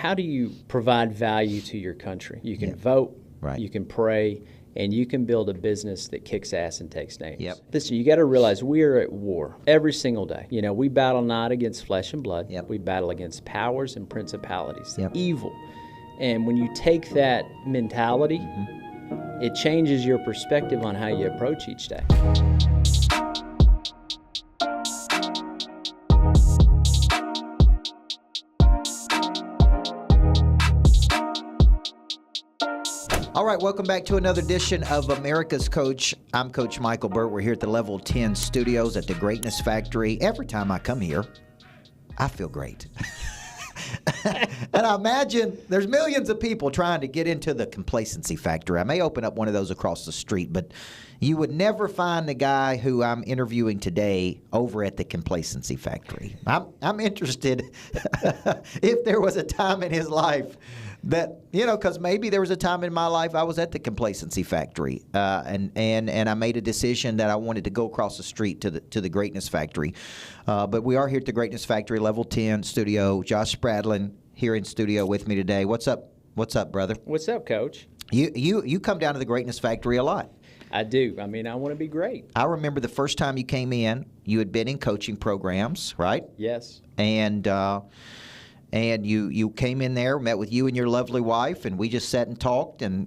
how do you provide value to your country? You can vote, Right. you can pray, and you can build a business that kicks ass and takes names. Yep. Listen, you got to realize we are at war every single day. You know, we battle not against flesh and blood. Yep. We battle against powers and principalities, Yep. evil. And when you take that mentality, it changes your perspective on how you approach each day. All right, welcome back to another edition of America's Coach. I'm Coach Michael Burt. We're here at the Level 10 studios at the Greatness Factory. Every time I come here, I feel great. And I imagine there's millions of people trying to get into the complacency factory. I may open up one of those across the street, but you would never find the guy who I'm interviewing today over at the complacency factory. I'm interested if there was a time in his life that, you know, because maybe there was a time in my life I was at the complacency factory, and I made a decision that I wanted to go across the street to the Greatness Factory. But we are here at the Greatness Factory, Level 10 studio. Josh Spradlin here in studio with me today. What's up? What's up, brother? What's up, Coach? You come down to the Greatness Factory a lot. I do. I mean, I want to be great. I remember the first time you came in, you had been in coaching programs, right? Yes. And you came in there, met with you and your lovely wife, and we just sat and talked, and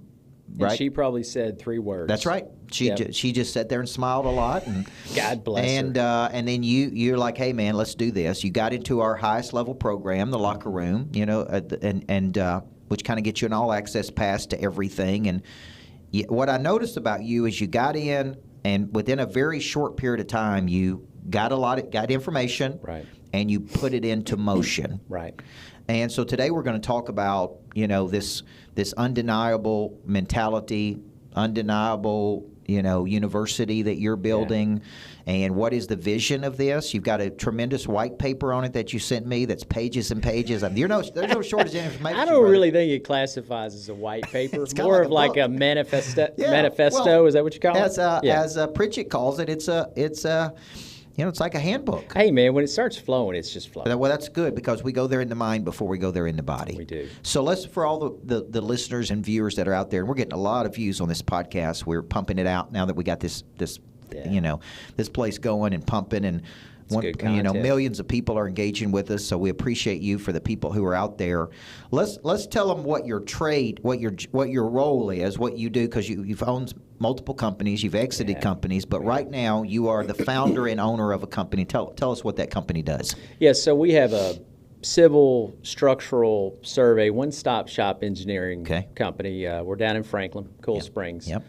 right. And she probably said 3 words. That's right. She just sat there and smiled a lot, and God bless her. And then you're like, hey man, let's do this. You got into our highest level program, the locker room, you know, and which kind of gets you an all access pass to everything. And what I noticed about you is you got in, and within a very short period of time, you got information, right, and you put it into motion. Right. And so today we're going to talk about, you know, this undeniable mentality, undeniable, you know, university that you're building, and what is the vision of this. You've got a tremendous white paper on it that you sent me that's pages and pages. I mean, there's no shortage of information. I don't really think it classifies as a white paper. It's more of like a manifesto. Well, is that what you call it? As Pritchett calls it, it's you know, it's like a handbook. Hey, man, when it starts flowing, it's just flowing. Well, that's good because we go there in the mind before we go there in the body. We do. So for all the listeners and viewers that are out there, and we're getting a lot of views on this podcast. We're pumping it out now that we got this you know, this place going and pumping, and you know, millions of people are engaging with us. So we appreciate you for the people who are out there. Let's tell them what your trade, what your role is, what you do, because you've owned multiple companies, you've exited companies, but right now you are the founder and owner of a company. Tell us what that company does. Yes, so we have a civil structural survey, one-stop shop engineering company. We're down in Franklin, Cool Springs. Yep.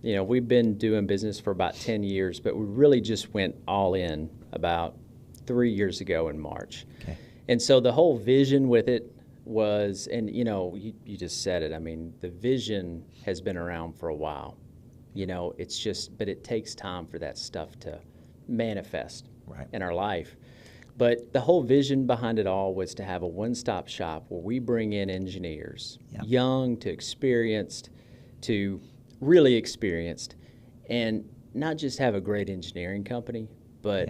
You know, we've been doing business for about 10 years, but we really just went all in about 3 years ago in March. Okay. And so the whole vision with it was, and you know, you just said it, I mean, the vision has been around for a while. You know, it's just, but it takes time for that stuff to manifest in our life. But the whole vision behind it all was to have a one-stop shop where we bring in engineers, young to experienced to really experienced, and not just have a great engineering company, but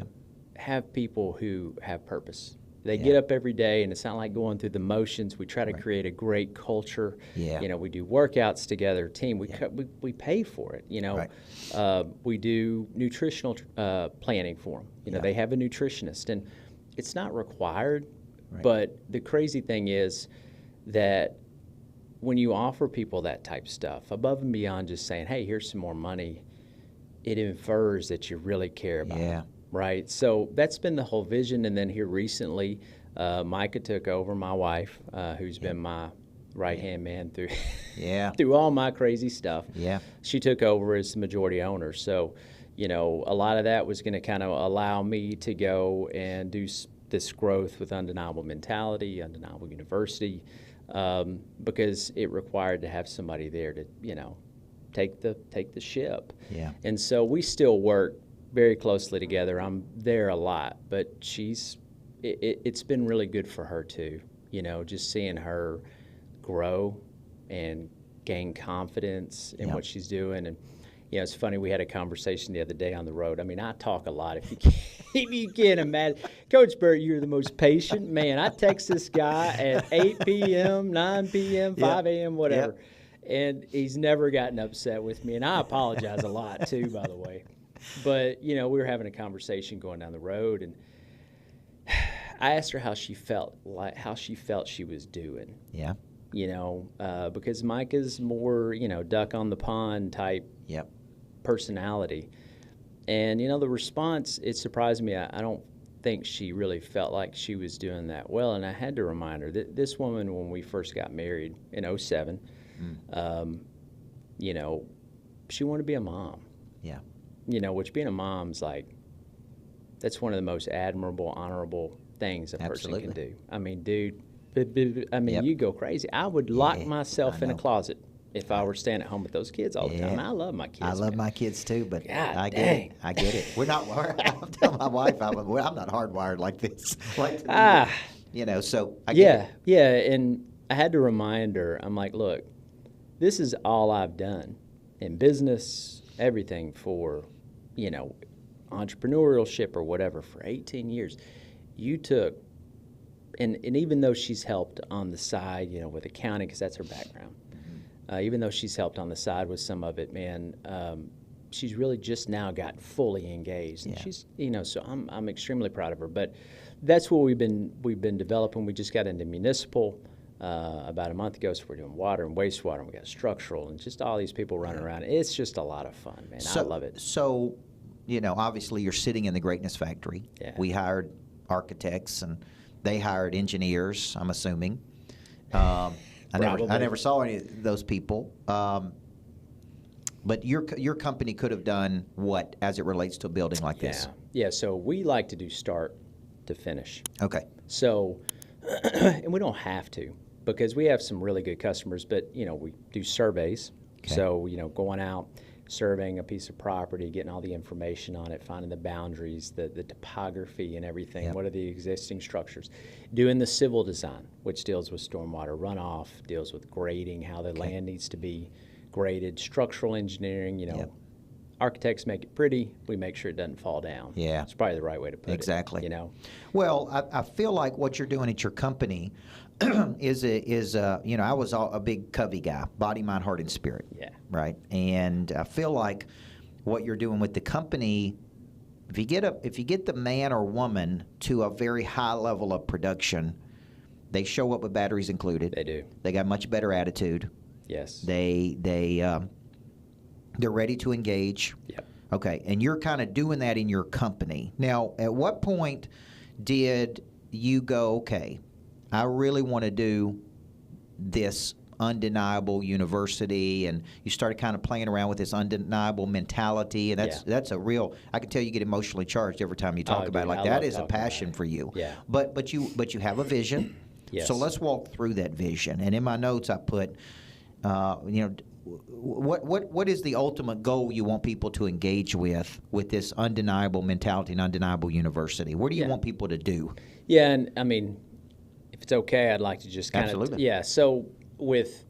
have people who have purpose. They get up every day, and it's not like going through the motions. We try to create a great culture. You know, we do workouts together, team. We pay for it. You know, we do nutritional planning for them. You know, they have a nutritionist, and it's not required. But the crazy thing is that when you offer people that type of stuff, above and beyond just saying, hey, here's some more money, it infers that you really care about it, right? So that's been the whole vision. And then here recently, Micah took over, my wife, who's been my right-hand man through through all my crazy stuff. She took over as the majority owner. So, you know, a lot of that was going to kind of allow me to go and do this growth with Undeniable Mentality, Undeniable University, because it required to have somebody there to, you know, take the ship. And so we still work very closely together. I'm there a lot, but it's been really good for her too. You know, just seeing her grow and gain confidence in what she's doing. And It's funny. We had a conversation the other day on the road. I mean, I talk a lot. If you can't, if you can't imagine, Coach Burt, you're the most patient man. I text this guy at 8 p.m., 9 p.m., 5 a.m., whatever, and he's never gotten upset with me. And I apologize a lot too, by the way. But we were having a conversation going down the road, and I asked her how she felt she was doing. Yeah. Because Micah's more, duck on the pond type personality. And, the response, it surprised me. I don't think she really felt like she was doing that well. And I had to remind her that this woman, when we first got married in 2007, she wanted to be a mom. Yeah. Which being a mom's that's one of the most admirable, honorable things a person can do. I mean, dude, you go crazy. I would lock myself in a closet if I were staying at home with those kids all the time. I love my kids. I love my kids too, but God, I get it. We're not. I'm telling my wife, I'm not hardwired like this. So I get it. Yeah, and I had to remind her. I'm like, look, this is all I've done in business, everything for, entrepreneurship or whatever for 18 years. You took, and even though she's helped on the side, with accounting, because that's her background. Even though she's helped on the side with some of it, man, she's really just now got fully engaged. And she's, so I'm extremely proud of her. But that's what we've been developing. We just got into municipal about a month ago, so we're doing water and wastewater, and we got structural, and just all these people running around. It's just a lot of fun, man. I love it. So, obviously you're sitting in the Greatness Factory. Yeah. We hired architects, and they hired engineers, I'm assuming. I never saw any of those people. But your company could have done what as it relates to a building like this? Yeah, so we like to do start to finish. Okay. So, and we don't have to because we have some really good customers, but, we do surveys. Okay. So, going out, surveying a piece of property, getting all the information on it, finding the boundaries, the topography and everything, what are the existing structures, doing the civil design, which deals with stormwater runoff, deals with grading, how the land needs to be graded, structural engineering, architects make it pretty, we make sure it doesn't fall down. Yeah. It's probably the right way to put it. Exactly. Well, I feel like what you're doing at your company is I was a big Covey guy, body, mind, heart, and spirit. Yeah. Right. And I feel like what you're doing with the company, if you get the man or woman to a very high level of production, they show up with batteries included. They do. They got much better attitude. Yes. They're ready to engage. Yep. Okay. And you're kind of doing that in your company. Now, at what point did you go, okay, I really want to do this undeniable university, and you started kind of playing around with this undeniable mentality, and that's a real, I can tell you get emotionally charged every time you talk about it. Like that is a passion for you. Yeah. But you have a vision. Yes. So let's walk through that vision. And in my notes I put, what is the ultimate goal you want people to engage with this undeniable mentality and undeniable university? What do you want people to do? Yeah, and I mean, if it's okay, I'd like to just kind of so with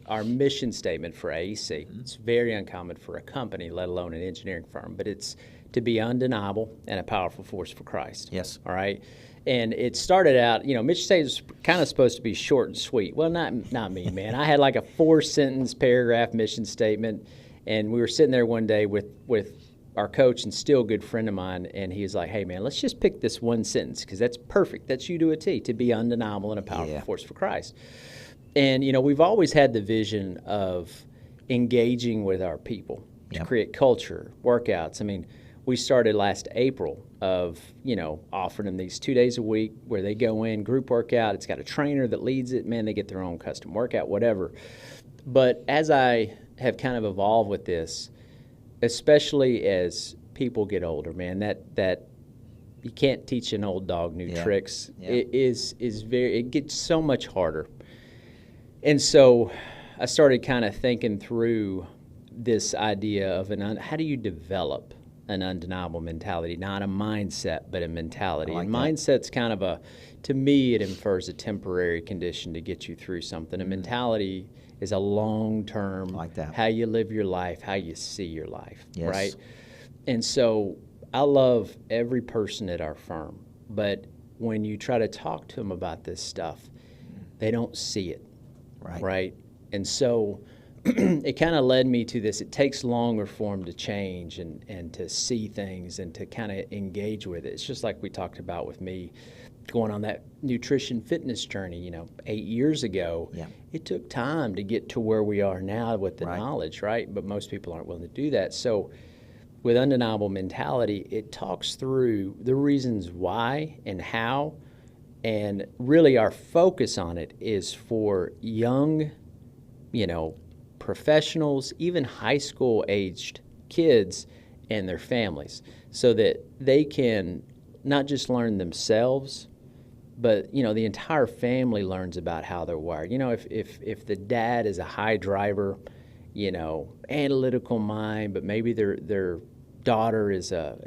our mission statement for AEC, it's very uncommon for a company, let alone an engineering firm, but it's to be undeniable and a powerful force for Christ. Yes. All right. And it started out, mission statement is kind of supposed to be short and sweet. Well, not me, man. I had like a 4-sentence paragraph mission statement, and we were sitting there one day with our coach and still a good friend of mine, and he was like, hey, man, let's just pick this one sentence because that's perfect. That's you to a T, to be undeniable and a powerful force for Christ. And, we've always had the vision of engaging with our people to create culture, workouts. I mean, we started last April of, offering them these 2 days a week where they go in, group workout. It's got a trainer that leads it. Man, they get their own custom workout, whatever. But as I have kind of evolved with this, especially as people get older, man, that you can't teach an old dog new tricks. Yeah. It gets so much harder. And so I started kind of thinking through this idea of how do you develop an undeniable mentality, not a mindset, but a mentality. I like And that. mindset's kind of to me, it infers a temporary condition to get you through something. A mentality is a long-term, like that. how you live your life, how you see your life, Yes. right? And so I love every person at our firm, but when you try to talk to them about this stuff, they don't see it, right? And so it kind of led me to this. It takes longer for them to change and to see things and to kind of engage with it. It's just like we talked about with me going on that nutrition fitness journey, 8 years ago. Yeah. It took time to get to where we are now with the knowledge, right? But most people aren't willing to do that. So with undeniable mentality, it talks through the reasons why and how, and really our focus on it is for young, professionals, even high school aged kids and their families, so that they can not just learn themselves, but the entire family learns about how they're wired. If the dad is a high driver, analytical mind, but maybe their daughter is a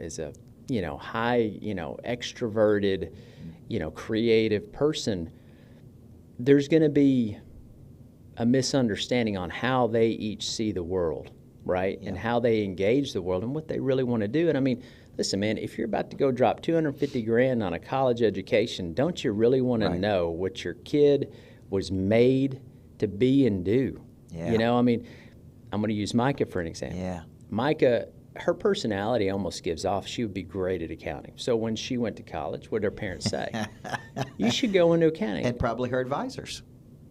high, extroverted, creative person, there's going to be a misunderstanding on how they each see the world, right? Yeah. And how they engage the world and what they really want to do. And I mean, listen, man, if you're about to go drop $250,000 on a college education, don't you really want to know what your kid was made to be and do? Yeah. I mean, I'm going to use Micah for an example. Yeah. Micah, her personality almost gives off she would be great at accounting. So when she went to college, what did her parents say? You should go into accounting. And probably her advisors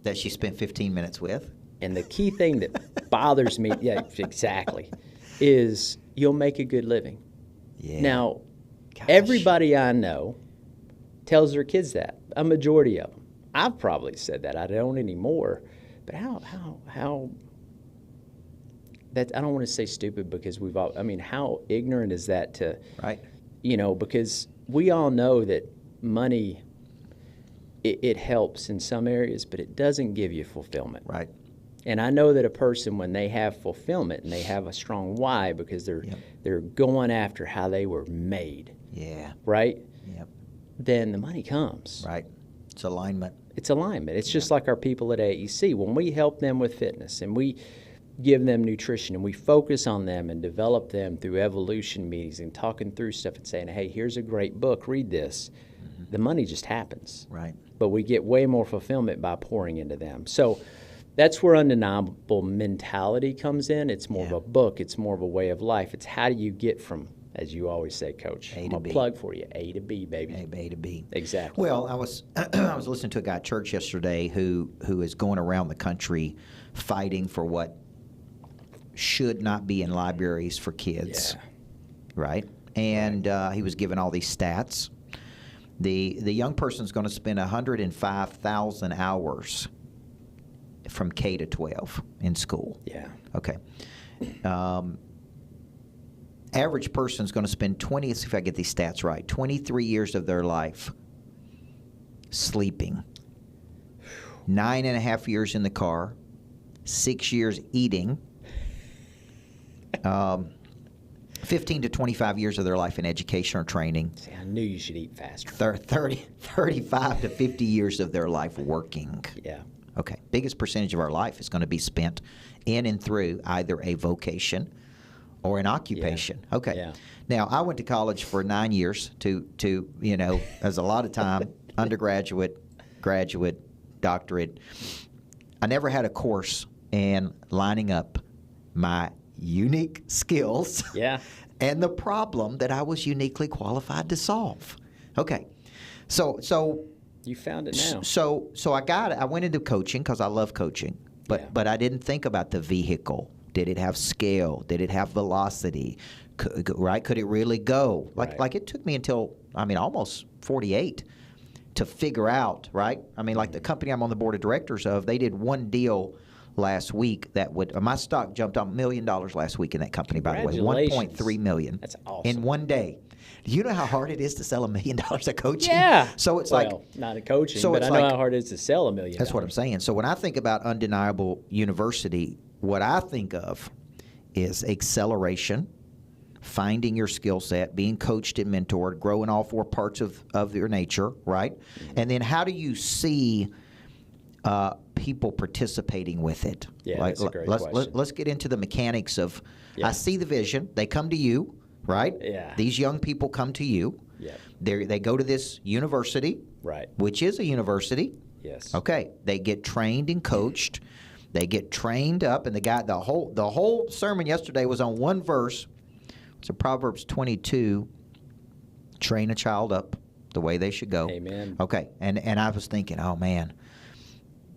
that she spent 15 minutes with. And the key thing that bothers me, yeah, exactly, is you'll make a good living. Yeah. Now, Gosh. everybody I know tells their kids that, a majority of them. I've probably said that. I don't anymore. But how that, I don't want to say stupid because how ignorant is that to, because we all know that money, it helps in some areas, but it doesn't give you fulfillment. Right. And I know that a person, when they have fulfillment and they have a strong why because they're going after how they were made. Yeah. Right? Yep. Then the money comes. Right. It's alignment. It's alignment. It's just like our people at AEC. When we help them with fitness and we give them nutrition and we focus on them and develop them through evolution meetings and talking through stuff and saying, hey, here's a great book, read this. The money just happens. Right. But we get way more fulfillment by pouring into them. So that's where undeniable mentality comes in. It's more of a book. It's more of a way of life. It's how do you get from, as you always say, Coach, A I'm to a B. plug for you, A to B, baby. A to B. Exactly. Well, I was listening to a guy at church yesterday who is going around the country fighting for what should not be in libraries for kids. Yeah. Right? And he was giving all these stats. The young person's going to spend 105,000 hours from K to 12 in school. Yeah. Okay. Average person's going to spend let's see if I get these stats right, 23 years of their life sleeping, 9.5 years in the car, 6 years eating, 15 to 25 years of their life in education or training. See, I knew you should eat faster. 35 to 50 years of their life working. Yeah. Okay. Biggest percentage of our life is going to be spent in and through either a vocation or an occupation. Yeah. Okay. Yeah. Now, I went to college for 9 years to as a lot of time, undergraduate, graduate, doctorate. I never had a course in lining up my unique skills and the problem that I was uniquely qualified to solve. Okay. So you found it now. So I went into coaching because I love coaching, but I didn't think about the vehicle. Did it have scale? Did it have velocity? Could it really go? Like it took me until almost 48 to figure out, right? Like the company I'm on the board of directors of, they did one deal last week that my stock jumped up $1 million last week in that company, by the way. $1.3 million. That's awesome. In one day. Do you know how hard it is to sell $1 million of coaching? Yeah. So it's not a coaching, so but I it's know like, how hard it is to sell $1 million. That's what I'm saying. So when I think about Undeniable University, what I think of is acceleration, finding your skill set, being coached and mentored, growing all 4 parts of your nature, right? And then how do you see people participating with it? Yeah, that's a great question. Let's get into the mechanics of, Yeah. I see the vision. They come to you, right? Yeah. These young people come to you. Yeah. They go to this university, Right. which is a university. Yes. Okay. They get trained and coached. They get trained up, and the whole sermon yesterday was on one verse. It's a Proverbs 22. Train a child up the way they should go. Amen. Okay. And I was thinking, oh man.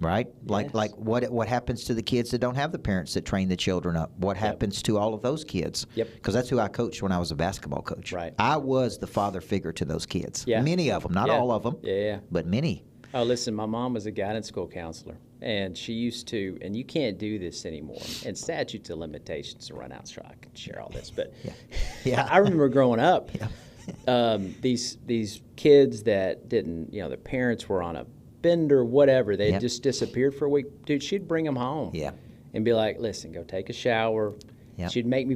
Right? Like what happens to the kids that don't have the parents that train the children up? What happens to all of those kids? Yep. Because that's who I coached when I was a basketball coach. Right. I was the father figure to those kids. Yeah. Many of them, not Yeah. all of them, Yeah. but many. Oh, listen, my mom was a guidance school counselor, and she used to, and you can't do this anymore, and statutes of limitations to run out, so I can share all this, but Yeah. I remember growing up, Yeah. these kids that didn't, their parents were on a bender, whatever, they just disappeared for a week. Dude, she'd bring them home. Yeah. And be like, listen, go take a shower. Yep. She'd make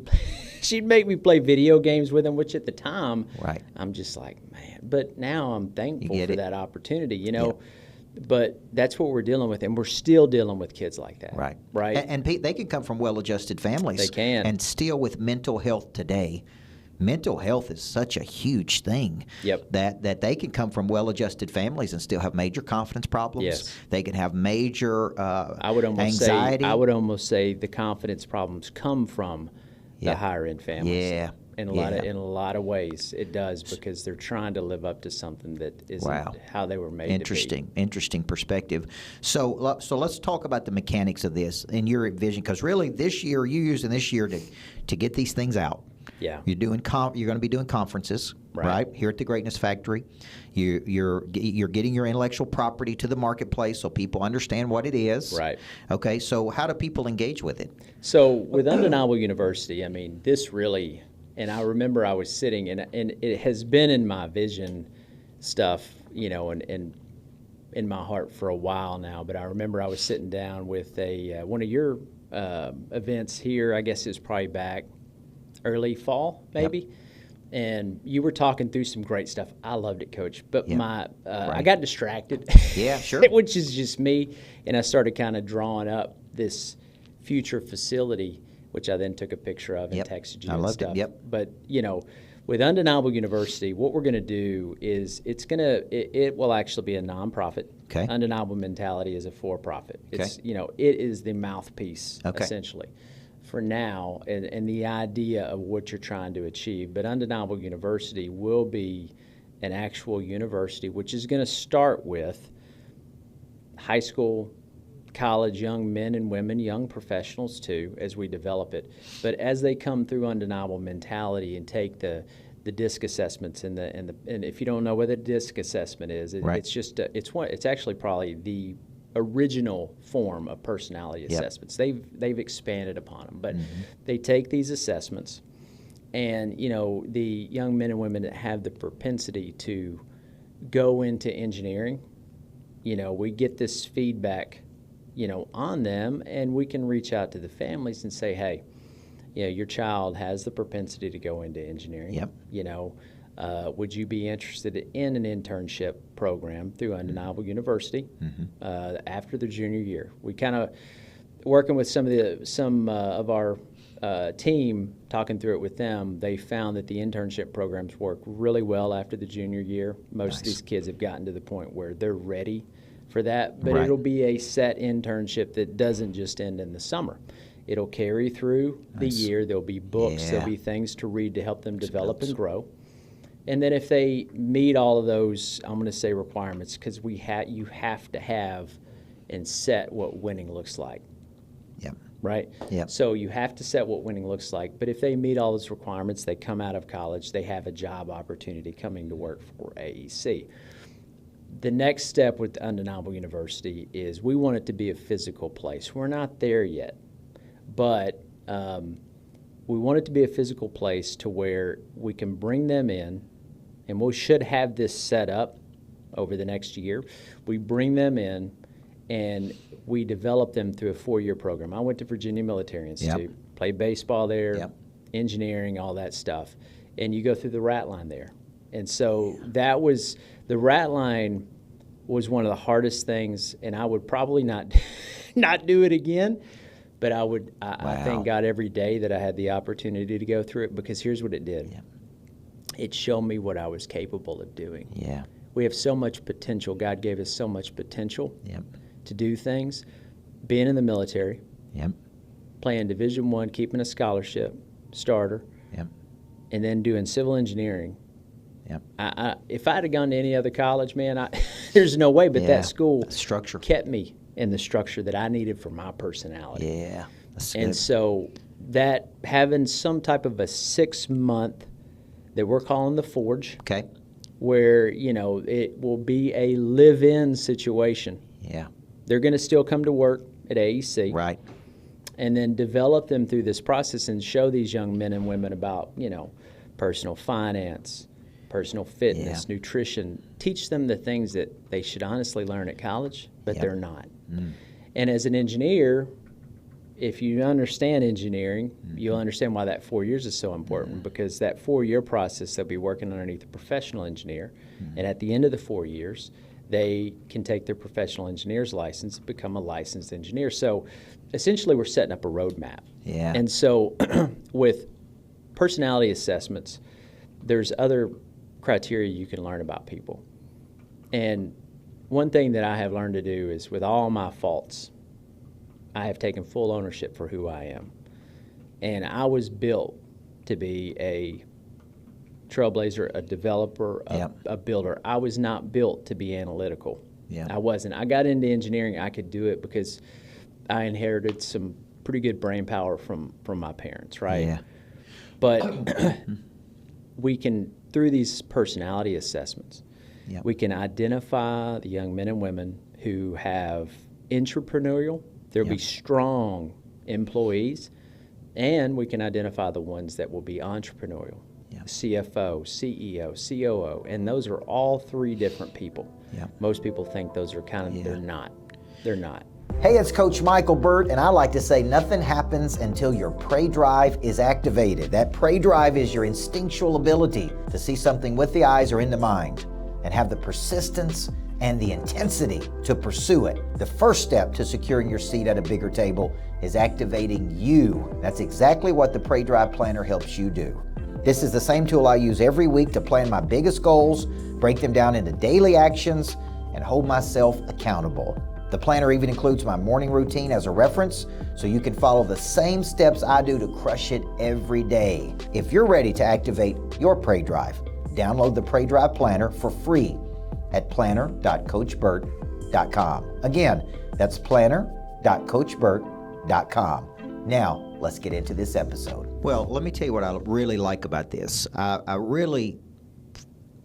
me play video games with them, which at the time, Right. I'm just like, man. But now I'm thankful get for it? that opportunity, But that's what we're dealing with, and we're still dealing with kids like that. Right. Right. And Pete, they can come from well-adjusted families. They can. And still with mental health today. Mental health is such a huge thing. Yep. That they can come from well-adjusted families and still have major confidence problems. Yes. They can have major I would almost anxiety. say the confidence problems come from the higher end families. Yeah. In a lot of ways, it does, because they're trying to live up to something that isn't how they were made Interesting perspective. So let's talk about the mechanics of this in your vision, because really this year you're using this year to get these things out. Yeah. You're going to be doing conferences, right? Here at the Greatness Factory. You're getting your intellectual property to the marketplace so people understand what it is. Right. Okay. So how do people engage with it? So with Undeniable University, I mean, this really, and I remember I was sitting, and it has been in my vision stuff, and in my heart for a while now. But I remember I was sitting down with one of your events here. I guess it was probably back early fall, maybe. Yep. And you were talking through some great stuff. I loved it, Coach. But I got distracted. Yeah, sure. Which is just me. And I started kind of drawing up this future facility, which I then took a picture of and texted you. I loved it. Yep. But with Undeniable University, what we're going to do is it will actually be a nonprofit. Okay. Undeniable Mentality is a for-profit. Okay. It's it is the mouthpiece essentially for now, and the idea of what you're trying to achieve. But Undeniable University will be an actual university, which is going to start with high school, college, young men and women, young professionals too, as we develop it. But as they come through Undeniable Mentality and take the DISC assessments and if you don't know what a DISC assessment is, it's just it's actually probably the original form of personality assessments. They've expanded upon them, but they take these assessments, and the young men and women that have the propensity to go into engineering, we get this feedback on them, and we can reach out to the families and say, hey, your child has the propensity to go into engineering. Yep. Would you be interested in an internship program through Undeniable University after their junior year? We kind of working with some of our team, talking through it with them. They found that the internship programs work really well after the junior year. Most of these kids have gotten to the point where they're ready for that, but it'll be a set internship that doesn't just end in the summer. It'll carry through the year. There'll be books. There'll be things to read to help them develop and grow. And then if they meet all of those, I'm going to say requirements, because you have to have and set what winning looks like. Yep. Right? Yep. So you have to set what winning looks like. But if they meet all those requirements, they come out of college, they have a job opportunity coming to work for AEC. The next step with Undeniable University is we want it to be a physical place. We're not there yet, but we want it to be a physical place to where we can bring them in, and we should have this set up over the next year. We bring them in, and we develop them through a 4-year program. I went to Virginia Military Institute, played baseball there, engineering, all that stuff, and you go through the rat line there. And so that was, the rat line was one of the hardest things, and I would probably not not do it again, but I thank God every day that I had the opportunity to go through it, because here's what it did. Yeah. It showed me what I was capable of doing. Yeah. We have so much potential. God gave us so much potential Yep. to do things. Being in the military, Yep. playing Division I, keeping a scholarship, starter, Yep. and then doing civil engineering. Yep. If I'd have gone to any other college, man, there's no way. But that school structure kept me in the structure that I needed for my personality. Yeah. That's And good. so that having some type of a 6-month that we're calling the Forge, Okay. where, it will be a live-in situation. Yeah. They're going to still come to work at AEC. Right. And then develop them through this process and show these young men and women about, personal finance, personal fitness, nutrition. Teach them the things that they should honestly learn at college, but they're not. And as an engineer, if you understand engineering, you'll understand why that 4 years is so important, because that 4-year process, they'll be working underneath a professional engineer. And at the end of the 4 years, they can take their professional engineer's license and become a licensed engineer. So essentially, we're setting up a roadmap. Yeah. And so with personality assessments, there's other criteria you can learn about people. And one thing that I have learned to do is, with all my faults, I have taken full ownership for who I am. And I was built to be a trailblazer, a developer, a builder. I was not built to be analytical. Yeah. I wasn't. I got into engineering. I could do it because I inherited some pretty good brain power from my parents, right? Yeah. But we can, through these personality assessments, we can identify the young men and women who have entrepreneurial, there'll be strong employees, and we can identify the ones that will be entrepreneurial. CFO, CEO, COO, and those are all 3 different people. Most people think those are kind of, they're not. They're not. Hey, it's Coach Michael Burt, and I like to say nothing happens until your prey drive is activated. That prey drive is your instinctual ability to see something with the eyes or in the mind and have the persistence and the intensity to pursue it. The first step to securing your seat at a bigger table is activating you. That's exactly what the Prey Drive Planner helps you do. This is the same tool I use every week to plan my biggest goals, break them down into daily actions, and hold myself accountable. The planner even includes my morning routine as a reference, so you can follow the same steps I do to crush it every day. If you're ready to activate your Prey Drive, download the Prey Drive Planner for free at planner.coachburt.com. Again, that's planner.coachburt.com. Now, let's get into this episode. Well, let me tell you what I really like about this. I really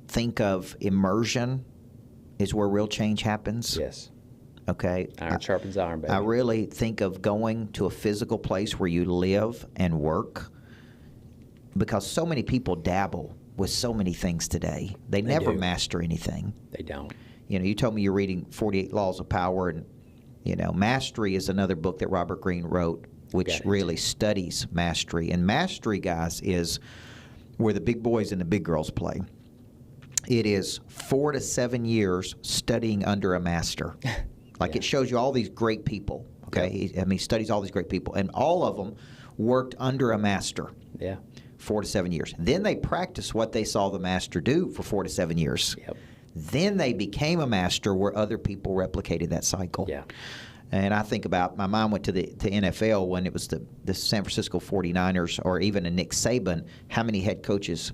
think of immersion is where real change happens. Yes. Okay. Iron sharpens iron, baby. I really think of going to a physical place where you live and work, because so many people dabble with so many things today. They never master anything. They don't. You told me you're reading 48 Laws of Power, and, Mastery is another book that Robert Greene wrote, which really studies mastery. And mastery, guys, is where the big boys and the big girls play. It is 4 to 7 years studying under a master. It shows you all these great people, okay? He studies all these great people, and all of them worked under a master. 4 to 7 years. Then they practiced what they saw the master do for 4 to 7 years. Then they became a master where other people replicated that cycle. And I think about, my mom went to NFL when it was the San Francisco 49ers, or even a Nick Saban. How many head coaches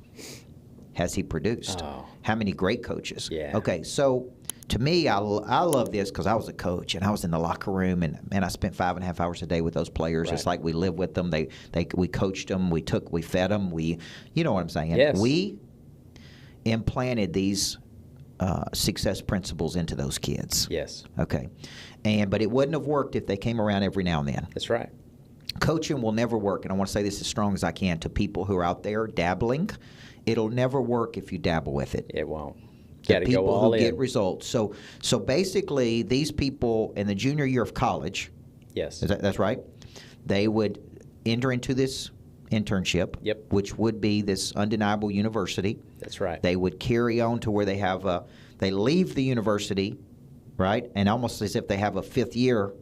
has he produced? How many great coaches? Okay, so to me, I love this because I was a coach, and I was in the locker room, and I spent 5.5 hours a day with those players. It's like we lived with them. We coached them. We fed them. You know what I'm saying? Yes. We implanted these success principles into those kids. Yes. Okay. But it wouldn't have worked if they came around every now and then. That's right. Coaching will never work, and I want to say this as strong as I can to people who are out there dabbling. It'll never work if you dabble with it. It won't. The people who get results. So basically, these people in the junior year of college, yes, that's right, they would enter into this internship, Yep. which would be this undeniable university. That's right. They would carry on to where they have they leave the university, right, and almost as if they have a fifth year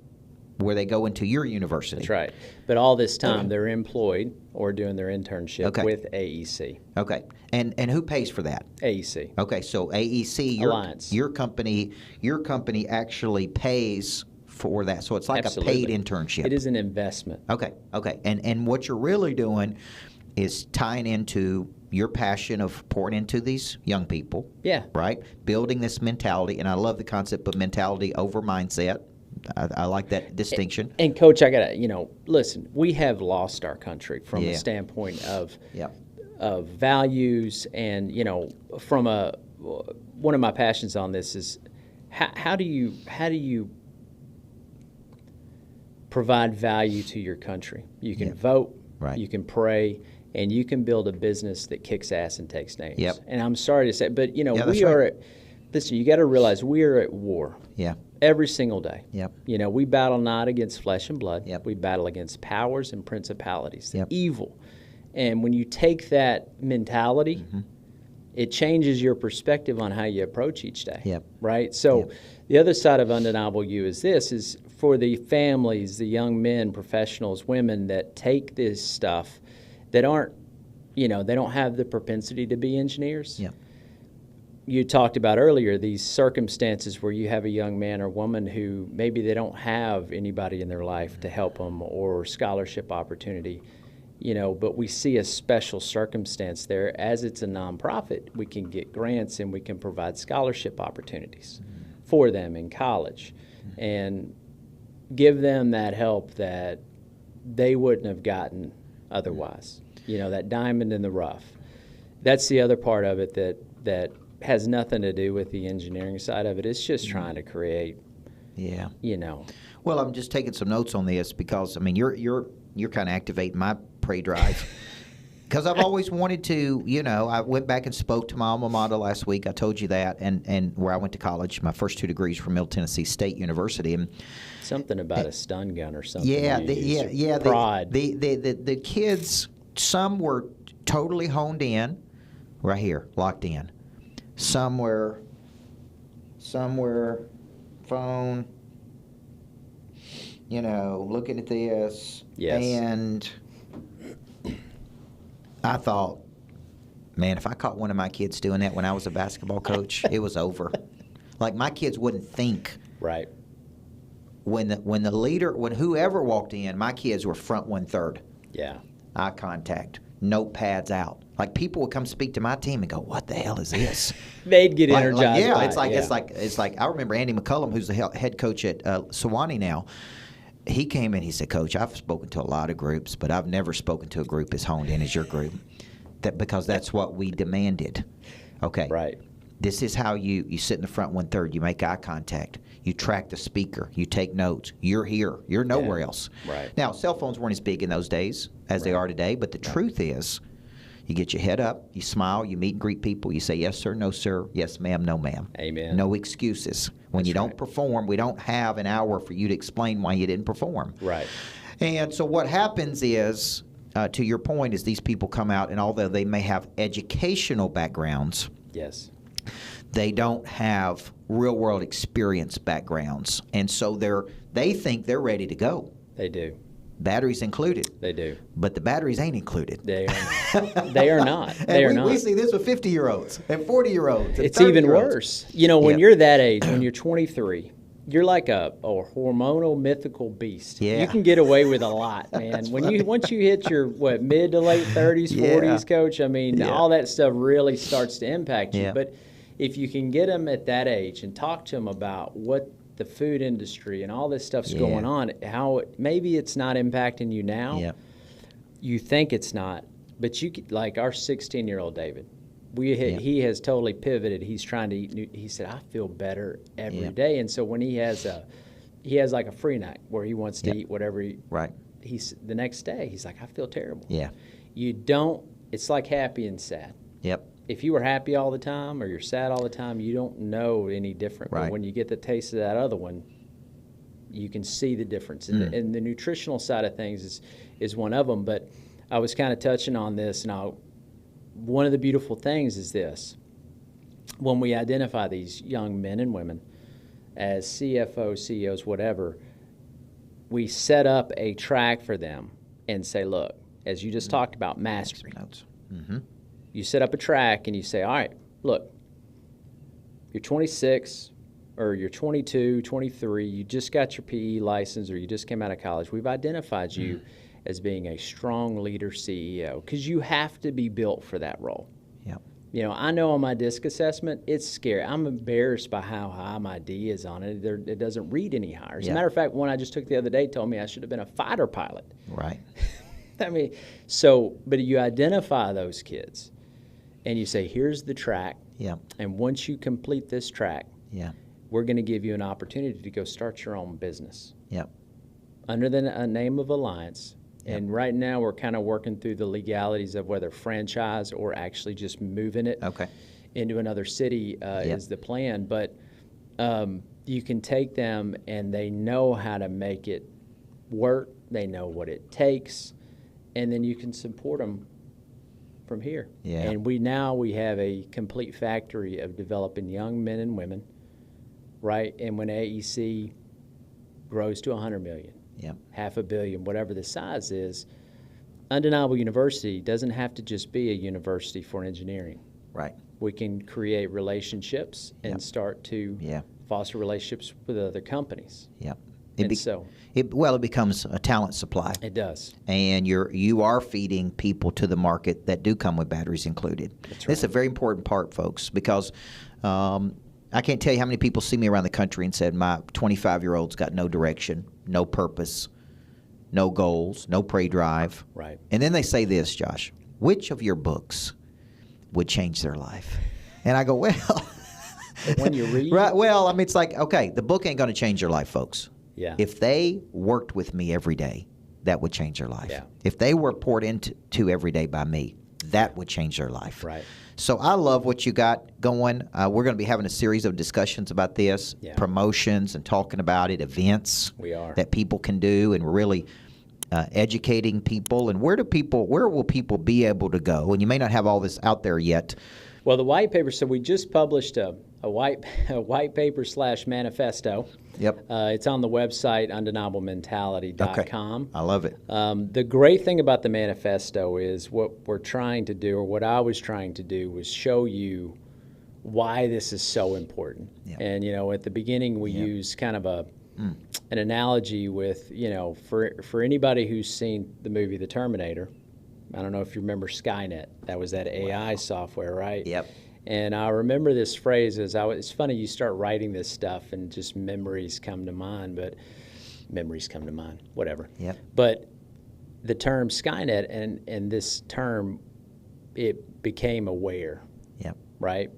where they go into your university. That's right. But all this time, they're employed or doing their internship with AEC. Okay. And who pays for that? AEC. Okay, so AEC, Alliance. your company actually pays for that. So it's like Absolutely. a paid internship. It is an investment. Okay. And what you're really doing is tying into your passion of pouring into these young people. Yeah. Right? Building this mentality, and I love the concept of mentality over mindset. I like that distinction. And Coach, I gotta, listen, we have lost our country from a standpoint of values, and from one of my passions on this is how do you provide value to your country? You can vote, right. You can pray, and you can build a business that kicks ass and takes names. Yep. And I'm sorry to say, but we right. are at, listen, you got to realize we are at war. Yeah. Every single day. Yep. We battle not against flesh and blood. Yep. We battle against powers and principalities, Yep. evil. And when you take that mentality, it changes your perspective on how you approach each day. Yep. Right? So the other side of Undeniable You is for the families, the young men, professionals, women that take this stuff that aren't, they don't have the propensity to be engineers. Yep. You talked about earlier these circumstances where you have a young man or woman who maybe they don't have anybody in their life to help them or scholarship opportunity, but we see a special circumstance there. As it's a nonprofit, we can get grants and we can provide scholarship opportunities for them in college and give them that help that they wouldn't have gotten otherwise. That diamond in the rough. That's the other part of it that has nothing to do with the engineering side of it. It's just trying to create. Yeah. Well, I'm just taking some notes on this because you're kind of activating my prey drive. Because I've always wanted to, I went back and spoke to my alma mater last week. I told you that, and where I went to college, my first 2 degrees from Middle Tennessee State University, and something about a stun gun or something. Yeah. Pride. The kids, some were totally honed in, right here, locked in. Somewhere, phone, looking at this. Yes. And I thought, man, if I caught one of my kids doing that when I was a basketball coach, it was over. Like, my kids wouldn't think. Right. When whoever walked in, my kids were front 1/3. Yeah. Eye contact, notepads out. Like, people would come speak to my team and go, "What the hell is this?" They'd get energized. It's like I remember Andy McCullum, who's the head coach at Sewanee now. He came in. He said, "Coach, I've spoken to a lot of groups, but I've never spoken to a group as honed in as your group. Because that's what we demanded." Okay. Right. This is how you sit in the front 1/3. You make eye contact. You track the speaker. You take notes. You're here. You're nowhere else. Right. Now, cell phones weren't as big in those days as they are today, but the truth is, you get your head up, you smile, you meet and greet people, you say yes sir, no sir, yes ma'am, no ma'am. Amen. No excuses. When you don't perform, we don't have an hour for you to explain why you didn't perform. Right. And so what happens is, to your point, is these people come out, and although they may have educational backgrounds, Yes. they don't have real-world experience backgrounds. And so they think they're ready to go. They do. Batteries included. They do. But the batteries ain't included. They are not. They are not. They are not. We see this with 50-year-olds and 40-year-olds. It's even worse. When you're that age, when you're 23, you're like a hormonal mythical beast. Yeah. You can get away with a lot, man. Once you hit your mid to late 30s, 40s, Coach, all that stuff really starts to impact you. Yeah. But if you can get them at that age and talk to them about what the food industry and all this stuff's going on, how maybe it's not impacting you now. Yeah. You think it's not, but you could, like our 16-year-old David. He has totally pivoted. He's trying to eat new. He said, "I feel better every day." And so when he has like a free night where he wants to eat whatever he's the next day, he's like, "I feel terrible." Yeah. It's like happy and sad. Yep. If you were happy all the time or you're sad all the time, you don't know any different. Right. But when you get the taste of that other one, you can see the difference. And the nutritional side of things is one of them. But I was kind of touching on this. Now, one of the beautiful things is this. When we identify these young men and women as CFOs, CEOs, whatever, we set up a track for them and say, look, as you just talked about, mastery. Mm-hmm. You set up a track and you say, all right, look, you're 26 or you're 22, 23, you just got your PE license or you just came out of college. We've identified you as being a strong leader CEO because you have to be built for that role. Yep. You know, I know on my DISC assessment, it's scary. I'm embarrassed by how high my D is on it. It doesn't read any higher. As a matter of fact, one I just took the other day told me I should have been a fighter pilot. Right. I mean, but you identify those kids and you say, here's the track. Yeah. And once you complete this track, we're going to give you an opportunity to go start your own business. Yep. Under the name of Alliance. And right now we're kind of working through the legalities of whether franchise or actually just moving it into another city is the plan. But you can take them and they know how to make it work. They know what it takes. And then you can support them from here. Yeah. And we have a complete factory of developing young men and women, right? And when AEC grows to 100 million, $500 million, whatever the size is, Undeniable University doesn't have to just be a university for engineering. Right. We can create relationships and start to foster relationships with other companies. Yep. It becomes a talent supply. It does. And you are feeding people to the market that do come with batteries included. That's right. This is a very important part, folks, because I can't tell you how many people see me around the country and said, my 25-year-old's got no direction, no purpose, no goals, no prey drive. Right. And then they say this, Josh, which of your books would change their life? And I go, well. When you read? Right. Well, I mean, it's like, okay, the book ain't going to change your life, folks. Yeah. If they worked with me every day, that would change their life. Yeah. If they were poured into every day by me, that would change their life. Right. So I love what you got going. We're going to be having a series of discussions about this, promotions and talking about it, events that people can do, and really educating people. And where will people be able to go? And you may not have all this out there yet. Well, the white paper. So we just published a white paper / manifesto. Yep. It's on the website undeniablementality.com. Okay. I love it. The great thing about the manifesto is what we're trying to do, or what I was trying to do, was show you why this is so important. Yep. And at the beginning we use kind of an analogy with for anybody who's seen the movie The Terminator. I don't know if you remember Skynet. That was that AI software, right? Yep. And I remember this phrase it's funny, you start writing this stuff and just memories come to mind, whatever. Yep. But the term Skynet and this term, it became aware. Yep. Right?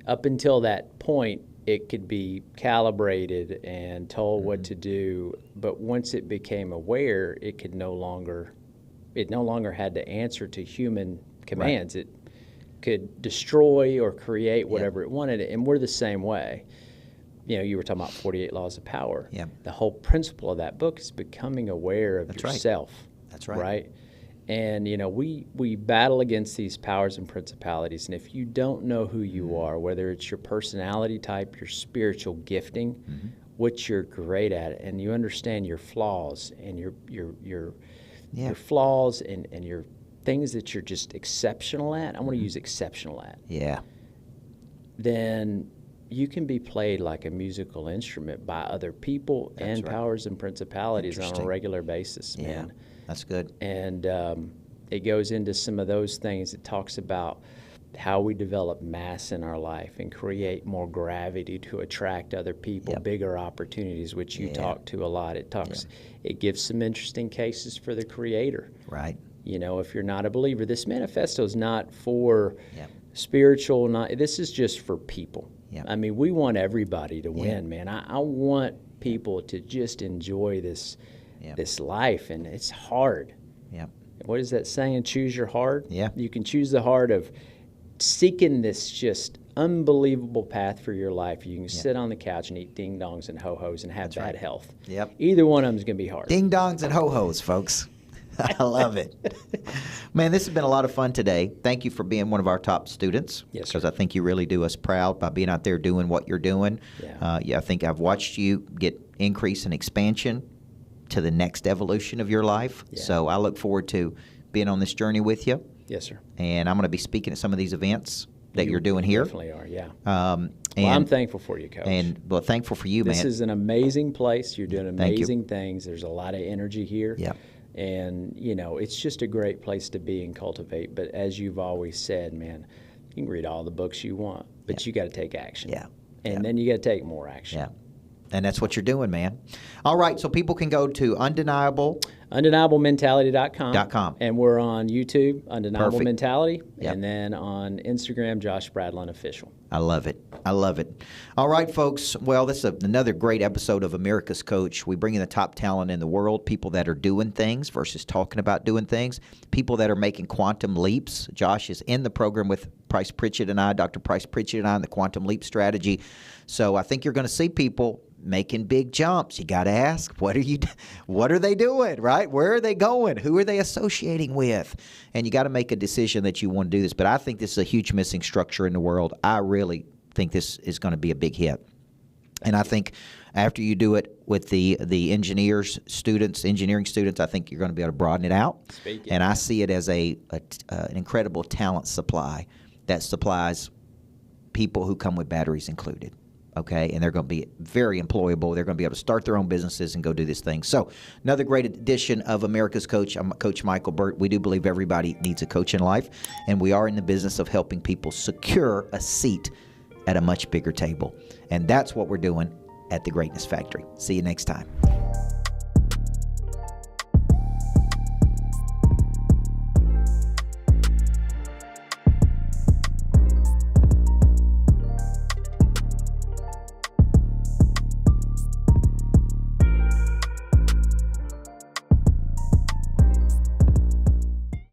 Up until that point, it could be calibrated and told what to do, but once it became aware, it no longer had to answer to human commands. Right. It could destroy or create whatever it wanted, and we're the same way. You were talking about 48 Laws of Power. Yeah. The whole principle of that book is becoming aware of yourself. Right. That's right. Right? And, we battle against these powers and principalities, and if you don't know who you are, whether it's your personality type, your spiritual gifting, what you're great at, and you understand your flaws and your flaws and your things that you're just exceptional at, I want to use exceptional at. Yeah. Then you can be played like a musical instrument by other people and powers and principalities on a regular basis, man. Yeah, that's good. And it goes into some of those things. It talks about how we develop mass in our life and create more gravity to attract other people, bigger opportunities, which you talk to a lot. It gives some interesting cases for the creator. Right. If you're not a believer, this manifesto is not for spiritual, this is just for people. Yep. I mean, we want everybody to win, man. I want people to just enjoy this life, and it's hard. Yep. What is that saying? Choose your heart? Yeah. You can choose the heart of seeking this just unbelievable path for your life. You can sit on the couch and eat ding-dongs and ho-hos and have bad health. Yep. Either one of them is going to be hard. Ding-dongs and ho-hos, folks. I love it. Man, this has been a lot of fun today. Thank you for being one of our top students. Yes, sir. Because I think you really do us proud by being out there doing what you're doing. Yeah. I think I've watched you get increase and expansion to the next evolution of your life. Yeah. So I look forward to being on this journey with you. Yes, sir. And I'm going to be speaking at some of these events that you're doing You here. definitely are, yeah. And, Well, I'm thankful for you, Coach. And well, thankful for you, This man. is an amazing place. You're doing Thank you. amazing things. There's a lot of energy here. Yeah. And, you know, it's just a great place to be and cultivate. But as you've always said, man, you can read all the books you want, but you got to take action. Yeah. And then you got to take more action. Yeah. And that's what you're doing, man. All right, so people can go to UndeniableMentality.com. .com. And we're on YouTube, Undeniable Perfect. Mentality. Yep. And then on Instagram, Josh Spradlin Official. I love it. I love it. All right, folks. Well, this is another great episode of America's Coach. We bring in the top talent in the world, people that are doing things versus talking about doing things, people that are making quantum leaps. Josh is in the program with Price Pritchett and I, Dr. Price Pritchett and I, in the Quantum Leap Strategy. So I think you're going to see people making big jumps. You got to ask, what are they doing, right? Where are they going? Who are they associating with? And you got to make a decision that you want to do this. But I think this is a huge missing structure in the world. I really think this is going to be a big hit. And I think after you do it with the engineering students, I think you're going to be able to broaden it out. Speaking. And I see it as an incredible talent supply that supplies people who come with batteries included. Okay, and they're going to be very employable. They're going to be able to start their own businesses and go do this thing. So another great edition of America's Coach. I'm Coach Michael Burt. We do believe everybody needs a coach in life, and we are in the business of helping people secure a seat at a much bigger table. And that's what we're doing at the Greatness Factory. See you next time.